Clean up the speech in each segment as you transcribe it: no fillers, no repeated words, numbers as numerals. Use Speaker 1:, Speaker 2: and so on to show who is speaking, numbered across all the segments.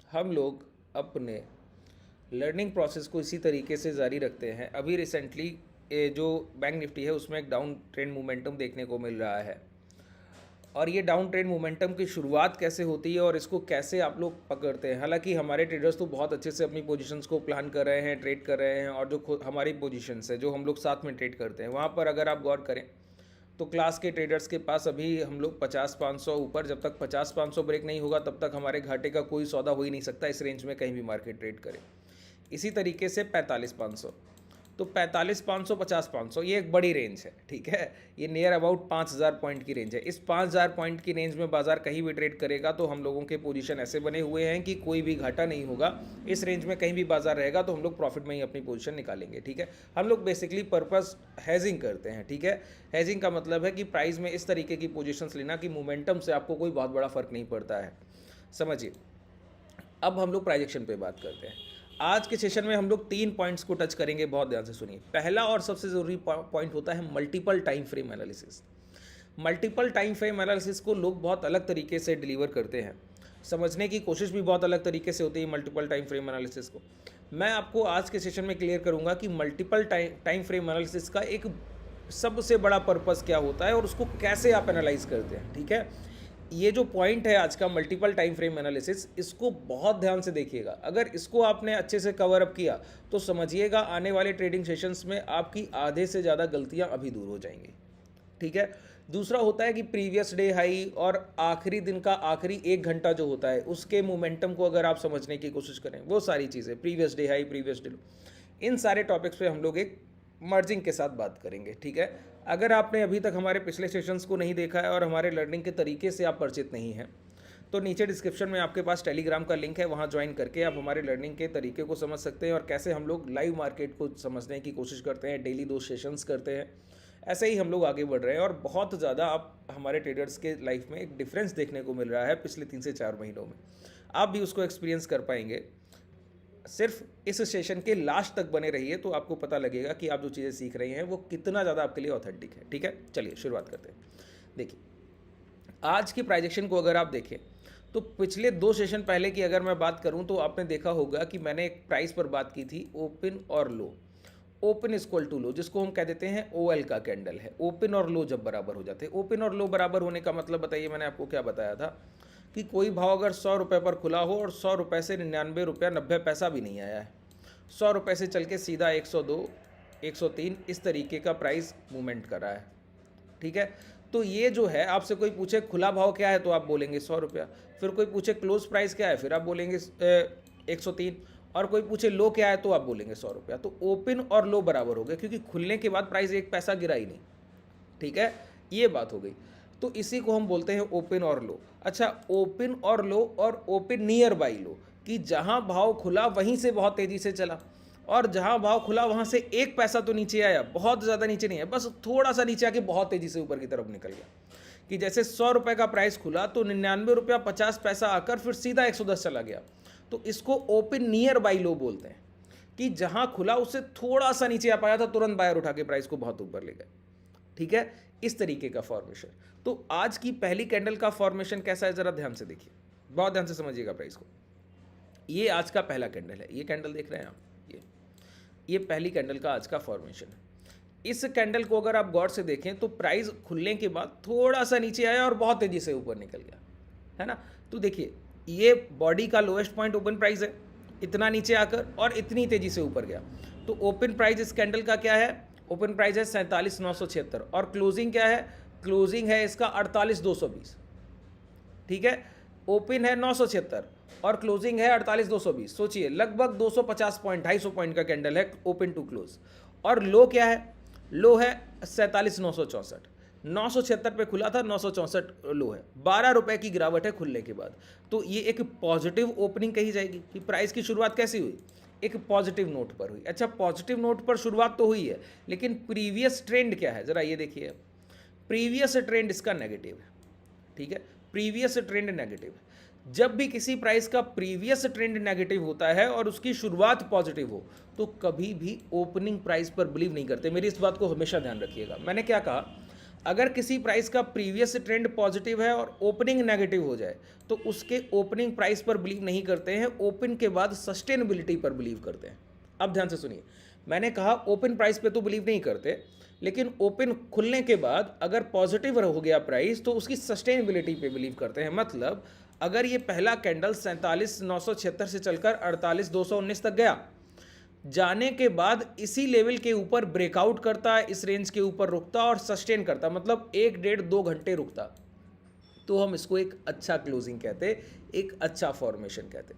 Speaker 1: हम लोग अपने लर्निंग प्रोसेस को इसी तरीके से जारी रखते हैं। अभी रिसेंटली जो बैंक निफ्टी है उसमें एक डाउन ट्रेंड मोमेंटम देखने को मिल रहा है, और ये डाउन ट्रेंड मोमेंटम की शुरुआत कैसे होती है और इसको कैसे आप लोग पकड़ते हैं। हालांकि हमारे ट्रेडर्स तो बहुत अच्छे से अपनी पोजीशंस को प्लान कर रहे हैं, ट्रेड कर रहे हैं, और जो हमारी पोजीशंस है जो हम लोग साथ में ट्रेड करते हैं वहाँ पर अगर आप गौर करें तो क्लास के ट्रेडर्स के पास अभी हम लोग 50-500 ऊपर, जब तक 50-500 ब्रेक नहीं होगा तब तक हमारे घाटे का कोई सौदा हो ही नहीं सकता इस रेंज में कहीं भी मार्केट ट्रेड करे। इसी तरीके से 45-500, तो 45-500, 50-500 ये एक बड़ी रेंज है, ठीक है। ये नियर अबाउट 5000 पॉइंट की रेंज है। इस 5000 पॉइंट की रेंज में बाजार कहीं भी ट्रेड करेगा तो हम लोगों के पोजीशन ऐसे बने हुए हैं कि कोई भी घाटा नहीं होगा। इस रेंज में कहीं भी बाजार रहेगा तो हम लोग प्रॉफिट में ही अपनी पोजीशन निकालेंगे, ठीक है। हम लोग बेसिकली पर्पस हेजिंग करते हैं, ठीक है। हेजिंग का मतलब है कि प्राइस में इस तरीके की पोजीशंस लेना कि मोमेंटम से आपको कोई बहुत बड़ा फर्क नहीं पड़ता है, समझिए। अब हम लोग प्राइजेक्शन पे बात करते हैं। आज के सेशन में हम लोग 3 पॉइंट्स को टच करेंगे, बहुत ध्यान से सुनिए। पहला और सबसे ज़रूरी पॉइंट होता है multiple time frame analysis. Multiple time frame analysis को लोग बहुत अलग तरीके से डिलीवर करते हैं, समझने की कोशिश भी बहुत अलग तरीके से होती है मल्टीपल टाइम फ्रेम एनालिसिस को। मैं आपको आज के सेशन में क्लियर करूंगा कि मल्टीपल टाइम फ्रेम एनालिसिस का एक सबसे बड़ा पर्पस क्या होता है और उसको कैसे आप एनालाइज करते हैं, ठीक है। ये जो पॉइंट है आज का मल्टीपल टाइम फ्रेम एनालिसिस, इसको बहुत ध्यान से देखिएगा। अगर इसको आपने अच्छे से कवर अप किया तो समझिएगा आने वाले ट्रेडिंग सेशंस में आपकी आधे से ज़्यादा गलतियां अभी दूर हो जाएंगी, ठीक है। दूसरा होता है कि प्रीवियस डे हाई और आखिरी दिन का आखिरी 1 घंटा जो होता है उसके मोमेंटम को अगर आप समझने की कोशिश करें, वो सारी चीज़ें previous day high, previous day low, इन सारे टॉपिक्स पे हम लोग एक मर्जिंग के साथ बात करेंगे, ठीक है। अगर आपने अभी तक हमारे पिछले सेशंस को नहीं देखा है और हमारे लर्निंग के तरीके से आप परिचित नहीं हैं तो नीचे डिस्क्रिप्शन में आपके पास टेलीग्राम का लिंक है, वहाँ ज्वाइन करके आप हमारे लर्निंग के तरीके को समझ सकते हैं और कैसे हम लोग लाइव मार्केट को समझने की कोशिश करते हैं, डेली 2 सेशंस करते हैं। ऐसे ही हम लोग आगे बढ़ रहे हैं और बहुत ज़्यादा आप हमारे ट्रेडर्स के लाइफ में एक डिफरेंस देखने को मिल रहा है पिछले 3 से 4 महीनों में। आप भी उसको एक्सपीरियंस कर पाएंगे। सिर्फ इस सेशन के लास्ट तक बने रहिए तो आपको पता लगेगा कि आप जो चीज़ें सीख रहे हैं वो कितना ज़्यादा आपके लिए ऑथेंटिक है, ठीक है। चलिए शुरुआत करते हैं। देखिए, आज की प्राइजेक्शन को अगर आप देखें तो पिछले 2 सेशन पहले की अगर मैं बात करूं तो आपने देखा होगा कि मैंने एक प्राइस पर बात की थी, ओपन और लो। ओपन इक्वल टू लो, जिसको हम कह देते हैं OL का कैंडल है। ओपन और लो जब बराबर हो जाते हैं, ओपन और लो बराबर होने का मतलब बताइए, मैंने आपको क्या बताया था कि कोई भाव अगर 100 रुपये पर खुला हो और 100 रुपये से 99 रुपया 90 पैसा भी नहीं आया है, 100 रुपये से चल के सीधा 102, 103 इस तरीके का प्राइस मूवमेंट कर रहा है, ठीक है। तो ये जो है, आपसे कोई पूछे खुला भाव क्या है तो आप बोलेंगे 100 रुपया, फिर कोई पूछे क्लोज प्राइस क्या है फिर आप बोलेंगे 103, और कोई पूछे लो क्या है तो आप बोलेंगे 100 रुपया। तो ओपन और लो बराबर हो गए क्योंकि खुलने के बाद प्राइस 1 पैसा गिरा ही नहीं, ठीक है। ये बात हो गई, तो इसी को हम बोलते हैं ओपन और लो। अच्छा, ओपन और लो और ओपन नियर बाई लो, कि जहां भाव खुला वहीं से बहुत तेजी से चला और जहां भाव खुला वहां से 1 पैसा तो नीचे आया, बहुत ज़्यादा नीचे नहीं है, बस थोड़ा सा नीचे आके बहुत तेजी से ऊपर की तरफ निकल गया। कि जैसे 100 रुपये का प्राइस खुला तो 99 रुपया 50 पैसा आकर फिर सीधा 110 चला गया। तो इसको ओपन नियर बाई लो बोलते हैं, कि जहां खुला उससे थोड़ा सा नीचे आ पाया था, तुरंत बायर उठा के प्राइस को बहुत ऊपर ले गए, ठीक है। इस तरीके का फॉर्मेशन। तो आज की पहली कैंडल का फॉर्मेशन कैसा है जरा ध्यान से देखिए, बहुत ध्यान से समझिएगा प्राइस को। ये आज का पहला कैंडल है, ये कैंडल देख रहे हैं आप, ये पहली कैंडल का आज का फॉर्मेशन है। इस कैंडल को अगर आप गौर से देखें तो प्राइस खुलने के बाद थोड़ा सा नीचे आया और बहुत तेजी से ऊपर निकल गया, है ना। तो देखिए, ये बॉडी का लोएस्ट पॉइंट ओपन प्राइस है, इतना नीचे आकर और इतनी तेजी से ऊपर गया। तो ओपन प्राइस इस कैंडल का क्या है, ओपन प्राइस है 47,976 और क्लोजिंग क्या है, क्लोजिंग है इसका 48,220, ठीक है। ओपन है 976 और क्लोजिंग है 48,220, सोचिए लगभग 250 पॉइंट, 250 पॉइंट का कैंडल है ओपन टू क्लोज। और लो क्या है, लो है 47,964, 976 पे खुला था, 964 लो है, 12 रुपए की गिरावट है खुलने के बाद। तो ये एक पॉजिटिव ओपनिंग कही जाएगी कि प्राइस की शुरुआत कैसी हुई, एक पॉजिटिव नोट पर हुई। अच्छा, पॉजिटिव नोट पर शुरुआत तो हुई है, लेकिन प्रीवियस ट्रेंड क्या है जरा ये देखिए। प्रीवियस ट्रेंड इसका नेगेटिव है, ठीक है। प्रीवियस ट्रेंड नेगेटिव है। जब भी किसी प्राइस का प्रीवियस ट्रेंड नेगेटिव होता है और उसकी शुरुआत पॉजिटिव हो तो कभी भी ओपनिंग प्राइस पर बिलीव नहीं करते। मेरी इस बात को हमेशा ध्यान रखिएगा। मैंने क्या कहा, अगर किसी प्राइस का प्रीवियस ट्रेंड पॉजिटिव है और ओपनिंग नेगेटिव हो जाए तो उसके ओपनिंग प्राइस पर बिलीव नहीं करते हैं, ओपन के बाद सस्टेनेबिलिटी पर बिलीव करते हैं। अब ध्यान से सुनिए, मैंने कहा ओपन प्राइस पे तो बिलीव नहीं करते, लेकिन ओपन खुलने के बाद अगर पॉजिटिव हो गया प्राइस तो उसकी सस्टेनेबिलिटी पे बिलीव करते हैं। मतलब अगर ये पहला कैंडल 47,976 से चलकर 48,219 तक गया, जाने के बाद इसी लेवल के ऊपर ब्रेकआउट करता है, इस रेंज के ऊपर रुकता और सस्टेन करता, मतलब 1-1.5-2 घंटे रुकता, तो हम इसको एक अच्छा क्लोजिंग कहते, एक अच्छा फॉर्मेशन कहते।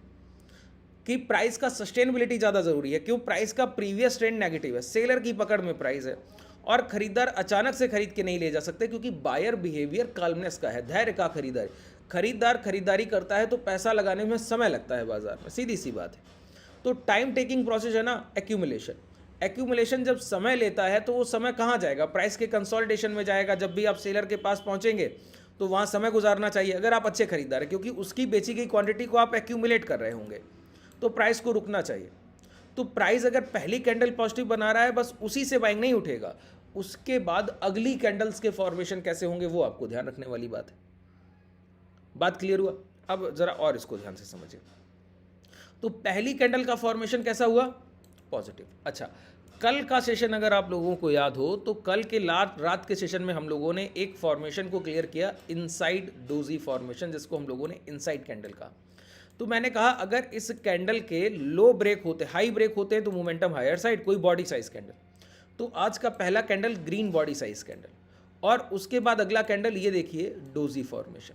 Speaker 1: कि प्राइस का सस्टेनेबिलिटी ज़्यादा ज़रूरी है। क्यों? प्राइस का प्रीवियस ट्रेंड नेगेटिव है, सेलर की पकड़ में प्राइस है और खरीदार अचानक से खरीद के नहीं ले जा सकते, क्योंकि बायर बिहेवियर काल्मनेस का है, धैर्य का खरीदार। खरीदार खरीदारी करता है तो पैसा लगाने में समय लगता है बाजार में, सीधी सी बात है। तो टाइम टेकिंग प्रोसेस है ना एक्यूमुलेशन। एक्यूमुलेशन जब समय लेता है तो वो समय कहाँ जाएगा? प्राइस के कंसोलिडेशन में जाएगा। जब भी आप सेलर के पास पहुंचेंगे तो वहाँ समय गुजारना चाहिए अगर आप अच्छे खरीदार हैं, क्योंकि उसकी बेची गई क्वांटिटी को आप एक्यूमुलेट कर रहे होंगे, तो प्राइस को रुकना चाहिए। तो प्राइस अगर पहली कैंडल पॉजिटिव बना रहा है, बस उसी से बाइंग नहीं उठेगा, उसके बाद अगली कैंडल्स के फॉर्मेशन कैसे होंगे वो आपको ध्यान रखने वाली बात है। बात क्लियर हुआ? अब जरा और इसको ध्यान से समझिए। तो पहली कैंडल का फॉर्मेशन कैसा हुआ? पॉजिटिव। अच्छा, कल का सेशन अगर आप लोगों को याद हो तो कल के रात के सेशन में हम लोगों ने एक फॉर्मेशन को क्लियर किया, इनसाइड डोजी फॉर्मेशन, जिसको हम लोगों ने इनसाइड कैंडल कहा। तो मैंने कहा अगर इस कैंडल के लो ब्रेक होते, हाई ब्रेक होते हैं तो मोमेंटम हायर साइड, कोई बॉडी साइज कैंडल। तो आज का पहला candle green body size candle, और उसके बाद अगला कैंडल ये देखिए डोजी फॉर्मेशन,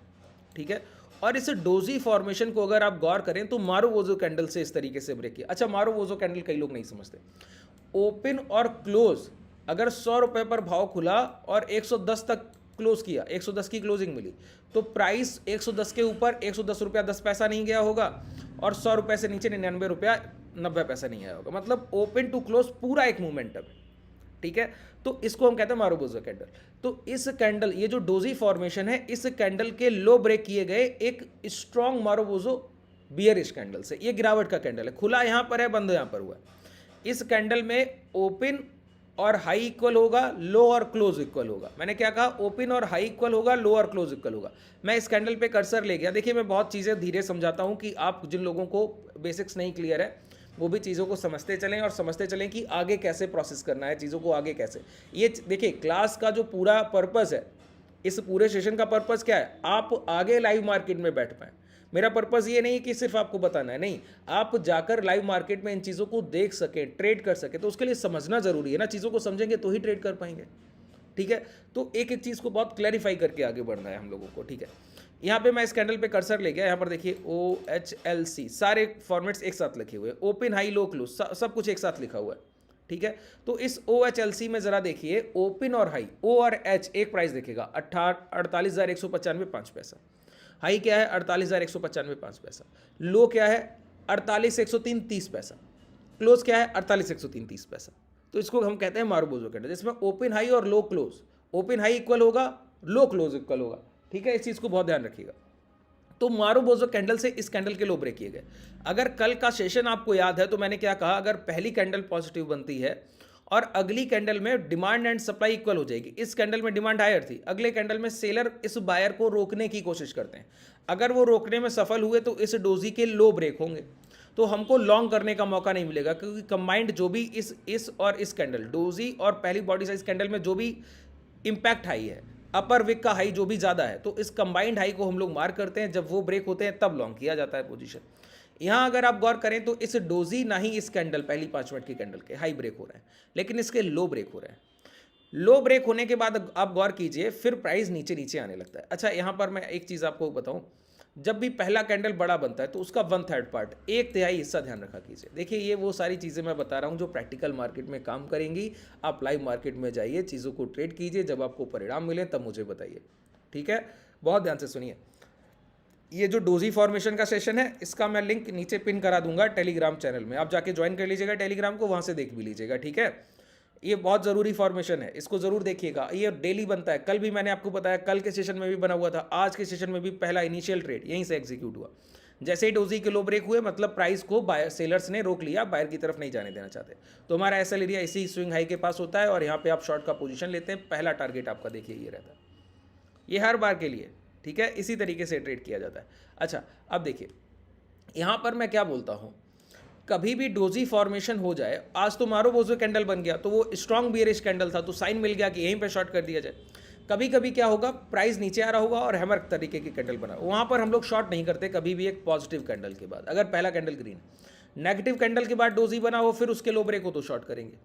Speaker 1: ठीक है। और इस डोजी फॉर्मेशन को अगर आप गौर करें तो मारुवोजो कैंडल से इस तरीके से ब्रेक किया। अच्छा, मारुवोजो कैंडल कई लोग नहीं समझते। ओपन और क्लोज अगर 100 रुपये पर भाव खुला और 110 तक क्लोज किया, 110 की क्लोजिंग मिली, तो प्राइस 110 के ऊपर 110 रुपया 10 पैसा नहीं गया होगा और 100 रुपये से नीचे 99 रुपया 90 पैसा नहीं आया होगा। मतलब ओपन टू क्लोज पूरा एक मूवमेंटम है, ठीक है। तो इसको हम कहते हैं मारुवोजो कैंडल। तो इस कैंडल, ये जो डोजी फॉर्मेशन है, इस कैंडल के लो ब्रेक किए गए एक स्ट्रॉन्ग मारुवोजो बियरिश कैंडल से। ये गिरावट का कैंडल है, खुला यहां पर है, बंद यहां पर हुआ है। इस कैंडल में ओपन और हाई इक्वल होगा, लो और क्लोज इक्वल होगा। मैंने क्या कहा? ओपन और हाई इक्वल होगा, लो और क्लोज इक्वल होगा। मैं इस कैंडल पे कर्सर ले गया। देखिए, मैं बहुत चीज़ें धीरे समझाता हूं कि आप जिन लोगों को बेसिक्स नहीं क्लियर है वो भी चीज़ों को समझते चलें और समझते चलें कि आगे कैसे प्रोसेस करना है चीज़ों को, आगे कैसे। ये देखिए, क्लास का जो पूरा पर्पज़ है, इस पूरे सेशन का पर्पज़ क्या है? आप आगे लाइव मार्केट में बैठ पाएँ। मेरा पर्पज़ ये नहीं कि सिर्फ आपको बताना है, नहीं, आप जाकर लाइव मार्केट में इन चीज़ों को देख सकें, ट्रेड कर सकें। तो उसके लिए समझना ज़रूरी है ना, चीज़ों को समझेंगे तो ही ट्रेड कर पाएंगे, ठीक है। तो एक एक चीज़ को बहुत क्लैरिफाई करके आगे बढ़ना है हम लोगों को, ठीक है। यहाँ पे मैं इस कैंडल पे कर्सर ले गया, यहाँ पर देखिए OHLC, सारे फॉर्मेट्स एक साथ लिखे हुए हैं, ओपन हाई लो क्लोज सब कुछ एक साथ लिखा हुआ है, ठीक है। तो इस OHLC में ज़रा देखिए, ओपन और हाई, O और H एक प्राइस देखेगा 48,195.5 पैसा। हाई क्या है? 48,195.5 पैसा। लो क्या है? 48,103 30 पैसा। क्लोज क्या है? 48,103 30 पैसा। तो इसको हम कहते हैं मारुवोजो कैंडल, जिसमें ओपन हाई और लो क्लोज, ओपन हाई इक्वल होगा, लो क्लोज इक्वल होगा, ठीक है। इस चीज़ को बहुत ध्यान रखिएगा। तो मारुवोजो कैंडल से इस कैंडल के लो ब्रेक किए गए। अगर कल का सेशन आपको याद है तो मैंने क्या कहा? अगर पहली कैंडल पॉजिटिव बनती है और अगली कैंडल में डिमांड एंड सप्लाई इक्वल हो जाएगी, इस कैंडल में डिमांड हायर थी, अगले कैंडल में सेलर इस बायर को रोकने की कोशिश करते हैं। अगर वो रोकने में सफल हुए तो इस डोजी के लो ब्रेक होंगे, तो हमको लॉन्ग करने का मौका नहीं मिलेगा, क्योंकि कंबाइंड जो भी इस और इस कैंडल, डोजी और पहली बॉडी साइज कैंडल में जो भी इंपैक्ट हाई है, अपर विक का हाई जो भी ज़्यादा है, तो इस कंबाइंड हाई को हम लोग मार्क करते हैं। जब वो ब्रेक होते हैं तब लॉन्ग किया जाता है पोजीशन। यहाँ अगर आप गौर करें तो इस डोजी ना ही इस कैंडल, पहली 5 मिनट की कैंडल के हाई ब्रेक हो रहे हैं, लेकिन इसके लो ब्रेक हो रहे हैं। लो ब्रेक होने के बाद आप गौर कीजिए, फिर प्राइस नीचे नीचे आने लगता है। अच्छा, यहाँ पर मैं एक चीज़ आपको बताऊँ, जब भी पहला कैंडल बड़ा बनता है तो उसका 1/3 पार्ट, 1/3 हिस्सा ध्यान रखा कीजिए। देखिए, ये वो सारी चीज़ें मैं बता रहा हूँ जो प्रैक्टिकल मार्केट में काम करेंगी। आप लाइव मार्केट में जाइए, चीज़ों को ट्रेड कीजिए, जब आपको परिणाम मिले तब मुझे बताइए, ठीक है। बहुत ध्यान से सुनिए। ये जो डोजी फॉर्मेशन का सेशन है, इसका मैं लिंक नीचे पिन करा दूंगा टेलीग्राम चैनल में, आप जाके ज्वाइन कर लीजिएगा टेलीग्राम को, वहाँ से देख भी लीजिएगा, ठीक है। ये बहुत ज़रूरी फॉर्मेशन है, इसको ज़रूर देखिएगा। ये डेली बनता है, कल भी मैंने आपको बताया, कल के सेशन में भी बना हुआ था, आज के सेशन में भी पहला इनिशियल ट्रेड यहीं से एग्जीक्यूट हुआ। जैसे ही डोजी के लो ब्रेक हुए मतलब प्राइस को बायर सेलर्स ने रोक लिया, बायर की तरफ नहीं जाने देना चाहते। तो हमारा एसएल एरिया इसी स्विंग हाई के पास होता है और यहाँ पे आप शॉर्ट का पोजीशन लेते हैं। पहला टारगेट आपका देखिए ये रहता है, ये हर बार के लिए, ठीक है, इसी तरीके से ट्रेड किया जाता है। अच्छा अब देखिए यहाँ पर मैं क्या बोलता हूँ, कभी भी डोजी फॉर्मेशन हो जाए, आज तो मारुबोज़ो कैंडल बन गया तो वो स्ट्रॉन्ग बियरिश कैंडल था तो साइन मिल गया कि यहीं पे शॉर्ट कर दिया जाए। कभी कभी क्या होगा, प्राइस नीचे आ रहा होगा और हैमर तरीके की कैंडल बना, वहाँ पर हम लोग शॉर्ट नहीं करते कभी भी एक पॉजिटिव कैंडल के बाद। अगर पहला कैंडल ग्रीन, नेगेटिव कैंडल के बाद डोजी बना हो फिर उसके लो ब्रेक हो तो शॉर्ट करेंगे।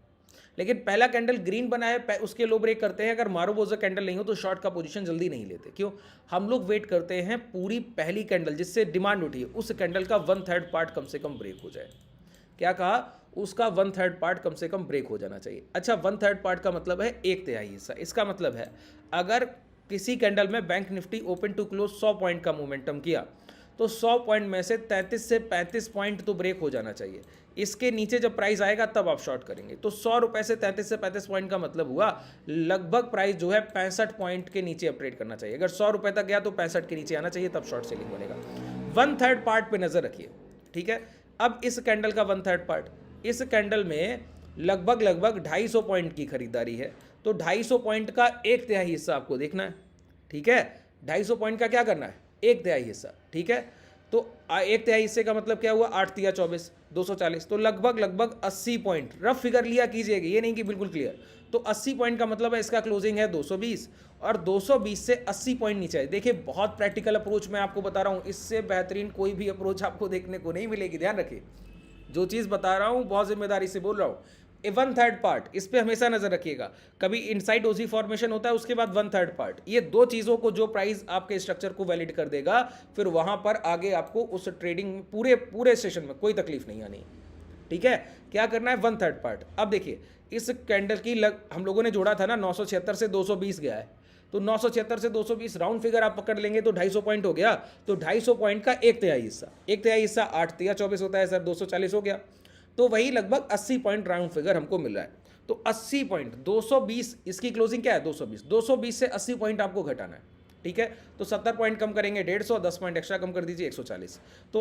Speaker 1: लेकिन पहला कैंडल ग्रीन बना है उसके लो ब्रेक करते हैं, अगर मारुबोज़ो कैंडल नहीं हो तो शॉर्ट का पोजीशन जल्दी नहीं लेते। क्यों? हम लोग वेट करते हैं पूरी पहली कैंडल जिससे डिमांड उठी है उस कैंडल का 1/3 पार्ट कम से कम ब्रेक हो जाए। क्या कहा? उसका 1/3 पार्ट कम से कम ब्रेक हो जाना चाहिए। अच्छा 1/3 पार्ट का मतलब है 1/3 हिस्सा। इसका मतलब है अगर किसी कैंडल में bank Nifty open to close 100 point का मोमेंटम किया तो 100 पॉइंट में से 33 से 35 पॉइंट तो ब्रेक हो जाना चाहिए। इसके नीचे जब प्राइस आएगा तब आप शॉर्ट करेंगे। तो 100 रुपये से 33 से 35 पॉइंट का मतलब हुआ लगभग प्राइस जो है 65 पॉइंट के नीचे अपट्रेड करना चाहिए। अगर 100 रुपये तक गया तो 65 के नीचे आना चाहिए, तब शॉर्ट सेलिंग बनेगा। 1/3 पार्ट पे नजर रखिए, ठीक है। अब इस कैंडल का 1/3 पार्ट, इस कैंडल में लगभग 250 पॉइंट की खरीदारी है तो 250 पॉइंट का 1/3 हिस्सा आपको देखना है, ठीक है। 250 पॉइंट का क्या करना है? 1/3 हिस्सा, ठीक है। तो 1/3 हिस्से का मतलब क्या हुआ? 8 तिया 24, 240, तो लगभग 80 पॉइंट। रफ फिगर लिया कीजिएगा, ये नहीं कि बिल्कुल क्लियर। तो 80 पॉइंट का मतलब है इसका क्लोजिंग है 220 और 220 से 80 पॉइंट नीचे है। देखिए बहुत प्रैक्टिकल अप्रोच मैं आपको बता रहा हूँ, इससे बेहतरीन कोई भी अप्रोच आपको देखने को नहीं मिलेगी। ध्यान रखिए, जो चीज़ बता रहा हूँ बहुत जिम्मेदारी से बोल रहा हूँ। 1/3 पार्ट, इस पे हमेशा नजर रखिएगा। कभी इनसाइड ओजी फॉर्मेशन होता है उसके बाद 1/3 पार्ट, ये दो चीज़ों को जो प्राइस आपके स्ट्रक्चर को वैलिड कर देगा, फिर वहां पर आगे आपको उस ट्रेडिंग पूरे सेशन में कोई तकलीफ नहीं आनी, ठीक है। क्या करना है? 1/3 पार्ट। अब देखिए इस कैंडल की हम लोगों ने जोड़ा था ना, 976 से 220 गया है, तो 976 से 220 राउंड फिगर आप पकड़ लेंगे तो 250 पॉइंट हो गया। तो 250 पॉइंट का 1/3 हिस्सा, 1/3 हिस्सा 8 तिया 24 होता है सर, 240 हो गया। तो वही लगभग 80 पॉइंट राउंड फिगर हमको मिल रहा है। तो 80 पॉइंट, 220, इसकी क्लोजिंग क्या है? 220 से 80 पॉइंट आपको घटाना है, ठीक है। तो 70 पॉइंट कम करेंगे 150, 10 पॉइंट एक्स्ट्रा कम कर दीजिए 140, तो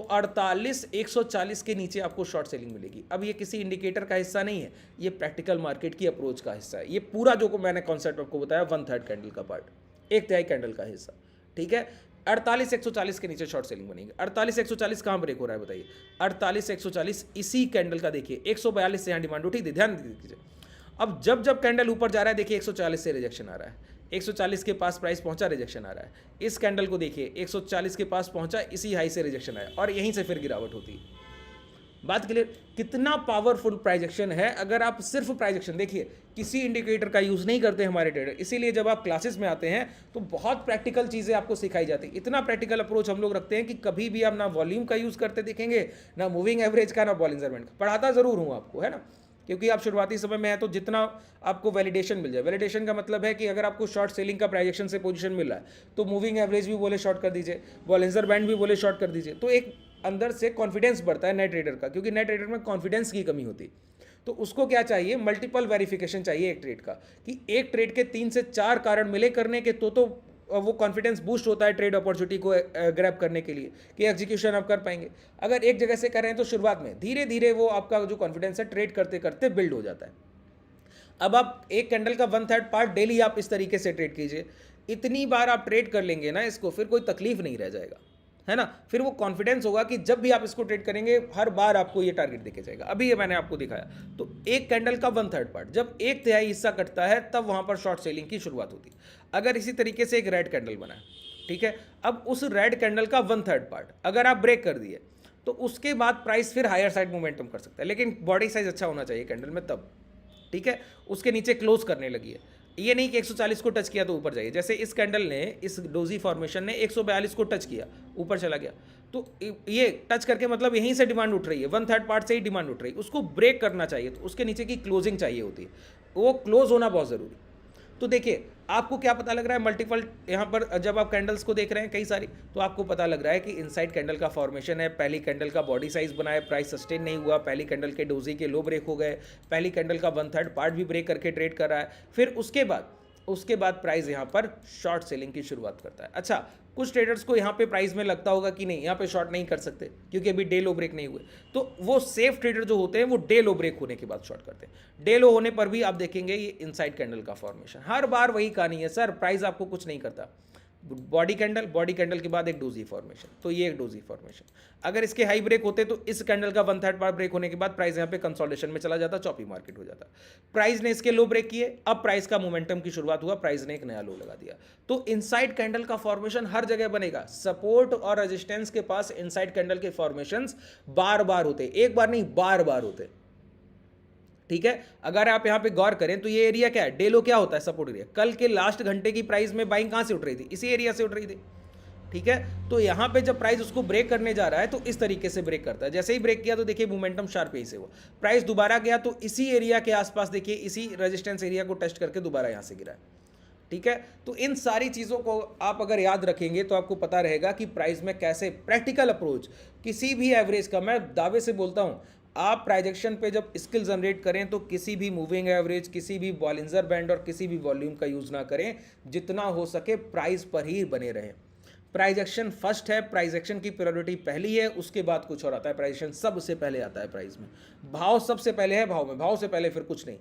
Speaker 1: 140 के नीचे आपको शॉर्ट सेलिंग मिलेगी। अब ये किसी इंडिकेटर का हिस्सा नहीं है, ये प्रैक्टिकल मार्केट की अप्रोच का हिस्सा है। ये पूरा जो मैंने कॉन्सेप्ट आपको बताया 1/3 कैंडल का पार्ट, 1/3 कैंडल का हिस्सा, ठीक है। 48,140 के नीचे शॉर्ट सेलिंग बनेगी। 48,140 कहाँ ब्रेक हो रहा है बताइए? 48,140 इसी कैंडल का देखिए 142 से यहाँ डिमांड उठी थी, ध्यान दीजिए। अब जब कैंडल ऊपर जा रहा है देखिए 140 से रिजेक्शन आ रहा है, 140 के पास प्राइस पहुंचा, रिजेक्शन आ रहा है। इस कैंडल को देखिए 140 के पास पहुंचा, इसी हाई से रिजेक्शन आया और यहीं से फिर गिरावट होती है। बात क्लियर? कितना पावरफुल प्राइजेक्शन है। अगर आप सिर्फ प्राइजेक्शन देखिए, किसी इंडिकेटर का यूज़ नहीं करते हमारे ट्रेडर, इसीलिए जब आप क्लासेस में आते हैं तो बहुत प्रैक्टिकल चीज़ें आपको सिखाई जाती है। इतना प्रैक्टिकल अप्रोच हम लोग रखते हैं कि कभी भी आप ना वॉल्यूम का यूज़ करते दिखेंगे, ना मूविंग एवरेज का, ना बॉलिंजर बैंड का। पढ़ाता ज़रूर हूँ आपको, है ना, क्योंकि आप शुरुआती समय में है तो जितना आपको वैलिडेशन मिल जाए। वैलिडेशन का मतलब है कि अगर आपको शॉर्ट सेलिंग का प्राइजेक्शन से पोजीशन मिल रहा है तो मूविंग एवरेज भी बोले शॉर्ट कर दीजिए, बॉलिंजर बैंड भी बोले शॉर्ट कर दीजिए, तो एक अंदर से कॉन्फिडेंस बढ़ता है नए ट्रेडर का, क्योंकि नए ट्रेडर में कॉन्फिडेंस की कमी होती है। तो उसको क्या चाहिए? मल्टीपल वेरिफिकेशन चाहिए एक ट्रेड का, कि एक ट्रेड के 3 से 4 कारण मिले करने के तो वो कॉन्फिडेंस बूस्ट होता है ट्रेड अपॉर्चुनिटी को ग्रैब करने के लिए, कि एग्जीक्यूशन आप कर पाएंगे। अगर एक जगह से कर रहे हैं तो शुरुआत में धीरे धीरे वो आपका जो कॉन्फिडेंस है ट्रेड करते करते बिल्ड हो जाता है। अब आप एक कैंडल का 1/3 पार्ट डेली आप इस तरीके से ट्रेड कीजिए, इतनी बार आप ट्रेड कर लेंगे ना इसको, फिर कोई तकलीफ नहीं रह जाएगा, है ना। फिर वो कॉन्फिडेंस होगा कि जब भी आप इसको ट्रेड करेंगे हर बार आपको ये टारगेट दिखे जाएगा। अभी ये मैंने आपको दिखाया, तो एक कैंडल का 1/3 पार्ट, जब 1/3 हिस्सा कटता है तब वहां पर शॉर्ट सेलिंग की शुरुआत होती है। अगर इसी तरीके से एक रेड कैंडल बना है, ठीक है, अब उस रेड कैंडल का 1/3 पार्ट अगर आप ब्रेक कर दिए तो उसके बाद प्राइस फिर हायर साइड मोमेंटम कर सकता है, लेकिन बॉडी साइज अच्छा होना चाहिए कैंडल में तब, ठीक है। उसके नीचे क्लोज करने लगी है, ये नहीं कि 140 को टच किया तो ऊपर जाइए। जैसे इस कैंडल ने, इस डोजी फॉर्मेशन ने 142 को टच किया, ऊपर चला गया, तो ये टच करके मतलब यहीं से डिमांड उठ रही है, 1/3 पार्ट से ही डिमांड उठ रही है। उसको ब्रेक करना चाहिए तो उसके नीचे की क्लोजिंग चाहिए होती है, वो क्लोज होना बहुत ज़रूरी। तो देखिए आपको क्या पता लग रहा है, मल्टीपल यहाँ पर जब आप कैंडल्स को देख रहे हैं कई सारी, तो आपको पता लग रहा है कि इनसाइड कैंडल का फॉर्मेशन है, पहली कैंडल का बॉडी साइज बना है, प्राइस सस्टेन नहीं हुआ, पहली कैंडल के डोजी के लो ब्रेक हो गए, पहली कैंडल का 1/3 पार्ट भी ब्रेक करके ट्रेड कर रहा है, फिर उसके बाद प्राइस यहाँ पर शॉर्ट सेलिंग की शुरुआत करता है। अच्छा, कुछ ट्रेडर्स को यहाँ पे प्राइस में लगता होगा कि नहीं यहाँ पे शॉर्ट नहीं कर सकते क्योंकि अभी डे लो ब्रेक नहीं हुए, तो वो सेफ ट्रेडर जो होते हैं वो डे लो ब्रेक होने के बाद शॉर्ट करते हैं। डे लो होने पर भी आप देखेंगे ये इनसाइड कैंडल का फॉर्मेशन, हर बार वही कहानी है सर, प्राइस आपको कुछ नहीं करता, बॉडी कैंडल के बाद एक डोजी फॉर्मेशन, तो ये एक डोजी फॉर्मेशन। अगर इसके हाई ब्रेक होते तो इस कैंडल का 1/3 बार ब्रेक होने के बाद प्राइस यहाँ पे कंसोलिडेशन में चला जाता, चॉपी मार्केट हो जाता। प्राइस ने इसके लो ब्रेक किए, अब प्राइस का मोमेंटम की शुरुआत हुआ, प्राइस ने एक नया लो लगा दिया। तो इनसाइड कैंडल का फॉर्मेशन हर जगह बनेगा, सपोर्ट और रेजिस्टेंस के पास इनसाइड कैंडल के फॉर्मेशन बार बार होते, एक बार नहीं बार बार होते, ठीक है। अगर आप यहां पे गौर करें तो ये एरिया क्या है, डे लो क्या होता है, सपोर्ट एरिया। कल के लास्ट घंटे की प्राइस में बाइंग कहां से उठ रही थी, इसी एरिया से उठ रही थी, ठीक है। तो यहां पे जब प्राइस उसको ब्रेक करने जा रहा है तो इस तरीके से ब्रेक करता है, जैसे ही ब्रेक किया तो देखिए मोमेंटम शार्प यहीं से हुआ, प्राइस दोबारा गया तो इसी एरिया के आसपास देखिए इसी रेजिस्टेंस एरिया को टेस्ट करके दोबारा यहां से गिरा है, ठीक है। तो इन सारी चीज़ों को आप अगर याद रखेंगे तो आपको पता रहेगा कि प्राइस में कैसे प्रैक्टिकल अप्रोच किसी भी एवरेज का, मैं दावे से बोलता हूं आप प्राइजेक्शन पे जब स्किल जनरेट करें तो किसी भी मूविंग एवरेज, किसी भी बॉलिंजर बैंड और किसी भी वॉल्यूम का यूज़ ना करें, जितना हो सके प्राइस पर ही बने रहें। प्राइजेक्शन फर्स्ट है, प्राइजेक्शन की प्रायोरिटी पहली है, उसके बाद कुछ और आता है, प्राइजेक्शन सबसे पहले आता है प्राइस में, भाव सबसे पहले है, भाव में, भाव से पहले फिर कुछ नहीं,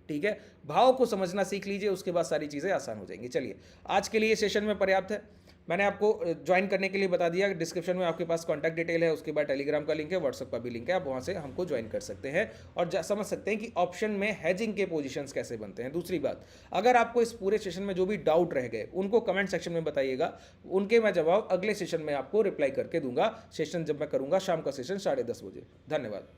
Speaker 1: ठीक है। भाव को समझना सीख लीजिए, उसके बाद सारी चीज़ें आसान हो जाएंगी। चलिए आज के लिए सेशन में पर्याप्त है, मैंने आपको ज्वाइन करने के लिए बता दिया, डिस्क्रिप्शन में आपके पास कॉन्टैक्ट डिटेल है, उसके बाद टेलीग्राम का लिंक है, व्हाट्सएप का भी लिंक है, आप वहाँ से हमको ज्वाइन कर सकते हैं और समझ सकते हैं कि ऑप्शन में हेजिंग के पोजीशंस कैसे बनते हैं। दूसरी बात, अगर आपको इस पूरे सेशन में जो भी डाउट रह गए उनको कमेंट सेक्शन में बताइएगा, उनके मैं जवाब अगले सेशन में आपको रिप्लाई करके दूंगा, सेशन जब मैं करूँगा शाम का सेशन 10:30 बजे। धन्यवाद।